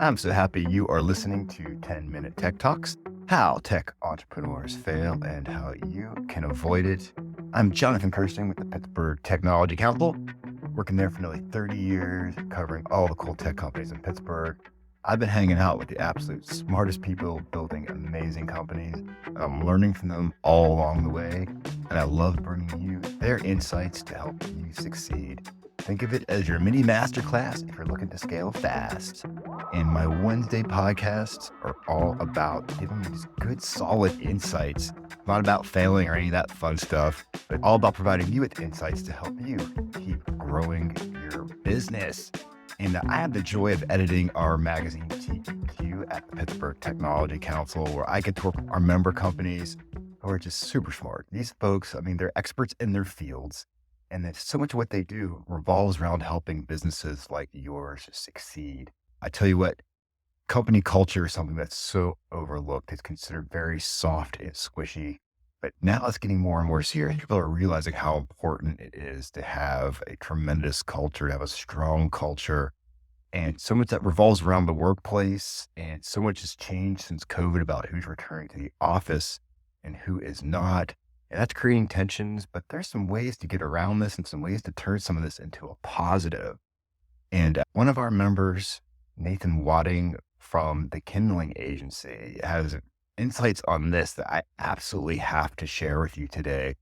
I'm so happy you are listening to 10-Minute Tech Talks, how tech entrepreneurs fail and how you can avoid it. I'm Jonathan Kirsting with the Pittsburgh Technology Council, working there for nearly 30 years, covering all the cool tech companies in Pittsburgh. I've been hanging out with the absolute smartest people building amazing companies. I'm learning from them all along the way, and I love bringing you their insights to help you succeed. Think of it as your mini masterclass if you're looking to scale fast. And my Wednesday podcasts are all about giving you these good, solid insights. Not about failing or any of that fun stuff, but all about providing you with insights to help you keep growing your business. And I have the joy of editing our magazine TEQ at the Pittsburgh Technology Council, where I get to work with our member companies who are just super smart. These folks, they're experts in their fields. And then so much of what they do revolves around helping businesses like yours succeed. I tell you what, company culture is something that's so overlooked. It's considered very soft and squishy, but now it's getting more and more serious. People are realizing how important it is to have a tremendous culture, to have a strong culture. And so much that revolves around the workplace, and so much has changed since COVID about who's returning to the office and who is not. And that's creating tensions, but there's some ways to get around this and some ways to turn some of this into a positive. And one of our members, Nathan Wadding from the Kindling Agency, has insights on this that I absolutely have to share with you today.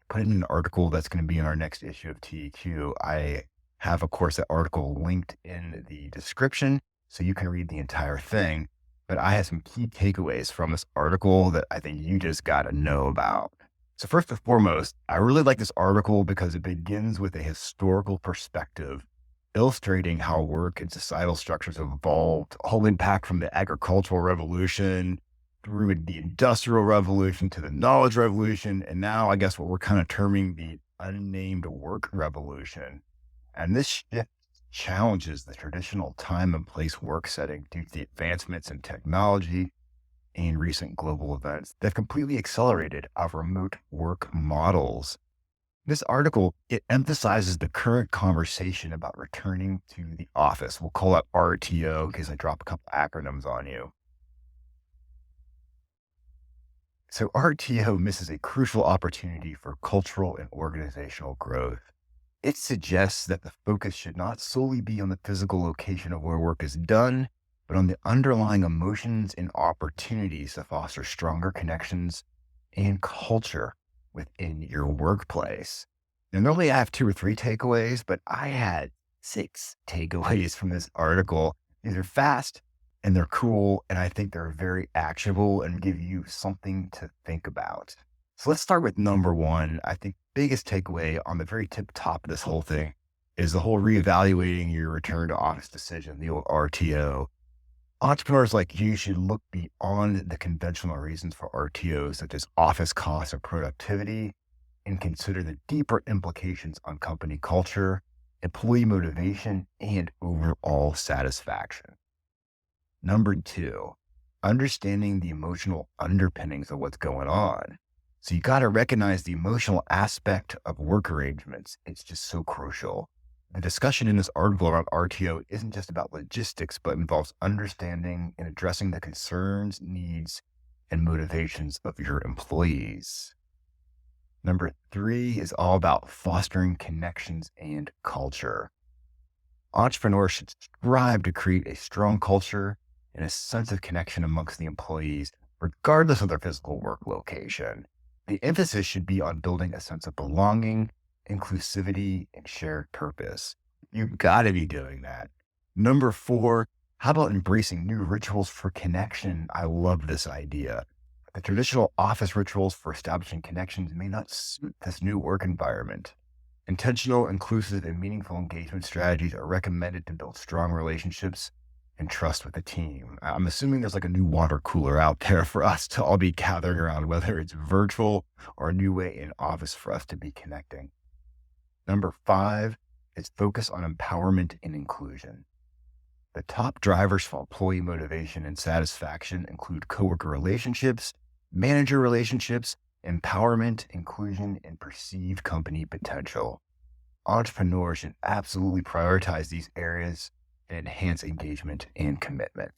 Put in an article that's going to be in our next issue of TEQ. I have, of course, that article linked in the description so you can read the entire thing. But I have some key takeaways from this article that I think you just got to know about. So first and foremost, I really like this article because it begins with a historical perspective, illustrating how work and societal structures have evolved, all impact from the agricultural revolution through the industrial revolution to the knowledge revolution. And now I guess what we're kind of terming the unnamed work revolution. And this shift challenges the traditional time and place work setting due to the advancements in technology and recent global events that have completely accelerated our remote work models. This article, it emphasizes the current conversation about returning to the office. We'll call it RTO in case I drop a couple acronyms on you. So RTO misses a crucial opportunity for cultural and organizational growth. It suggests that the focus should not solely be on the physical location of where work is done, but on the underlying emotions and opportunities to foster stronger connections and culture within your workplace. Now, normally I have 2 or 3 takeaways, but I had 6 takeaways from this article. These are fast and they're cool, and I think they're very actionable and give you something to think about. So let's start with number 1. I think biggest takeaway on the very tip top of this whole thing is the whole reevaluating your return to office decision, the old RTO. Entrepreneurs like you should look beyond the conventional reasons for RTOs, such as office costs or productivity, and consider the deeper implications on company culture, employee motivation, and overall satisfaction. Number 2, understanding the emotional underpinnings of what's going on. So you got to recognize the emotional aspect of work arrangements. It's just so crucial. The discussion in this article around RTO isn't just about logistics, but involves understanding and addressing the concerns, needs, and motivations of your employees. Number 3 is all about fostering connections and culture. Entrepreneurs should strive to create a strong culture and a sense of connection amongst the employees, regardless of their physical work location. The emphasis should be on building a sense of belonging, inclusivity, and shared purpose. You've got to be doing that. Number 4, how about embracing new rituals for connection? I love this idea. The traditional office rituals for establishing connections may not suit this new work environment. Intentional, inclusive, and meaningful engagement strategies are recommended to build strong relationships and trust with the team. I'm assuming there's like a new water cooler out there for us to all be gathering around, whether it's virtual or a new way in office for us to be connecting. Number 5 is focus on empowerment and inclusion. The top drivers for employee motivation and satisfaction include coworker relationships, manager relationships, empowerment, inclusion, and perceived company potential. Entrepreneurs should absolutely prioritize these areas enhance engagement and commitment.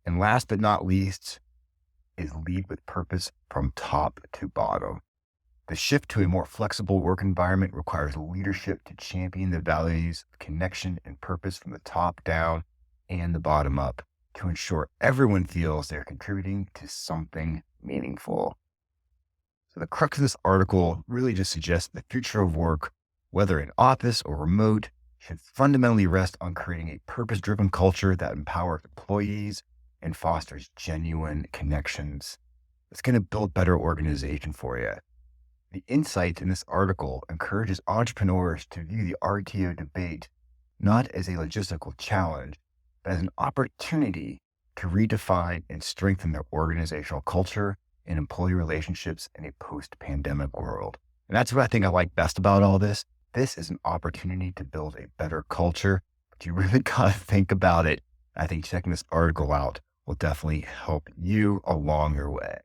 And last but not least is lead with purpose from top to bottom. The shift to a more flexible work environment requires leadership to champion the values of connection and purpose from the top down and the bottom up to ensure everyone feels they're contributing to something meaningful. So the crux of this article really just suggests the future of work, whether in office or remote, should fundamentally rest on creating a purpose-driven culture that empowers employees and fosters genuine connections. It's going to build better organization for you. The insight in this article encourages entrepreneurs to view the RTO debate not as a logistical challenge, but as an opportunity to redefine and strengthen their organizational culture and employee relationships in a post-pandemic world. And that's what I think I like best about all this. This is an opportunity to build a better culture, but you really got to think about it. I think checking this article out will definitely help you along your way.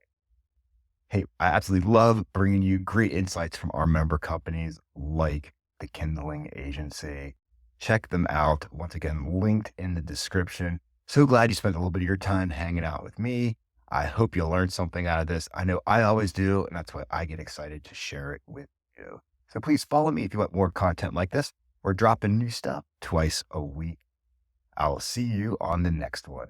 Hey, I absolutely love bringing you great insights from our member companies like the Kindling Agency. Check them out. Once again, linked in the description. So glad you spent a little bit of your time hanging out with me. I hope you learned something out of this. I know I always do, and that's why I get excited to share it with you. So please follow me if you want more content like this. We're dropping new stuff twice a week. I'll see you on the next one.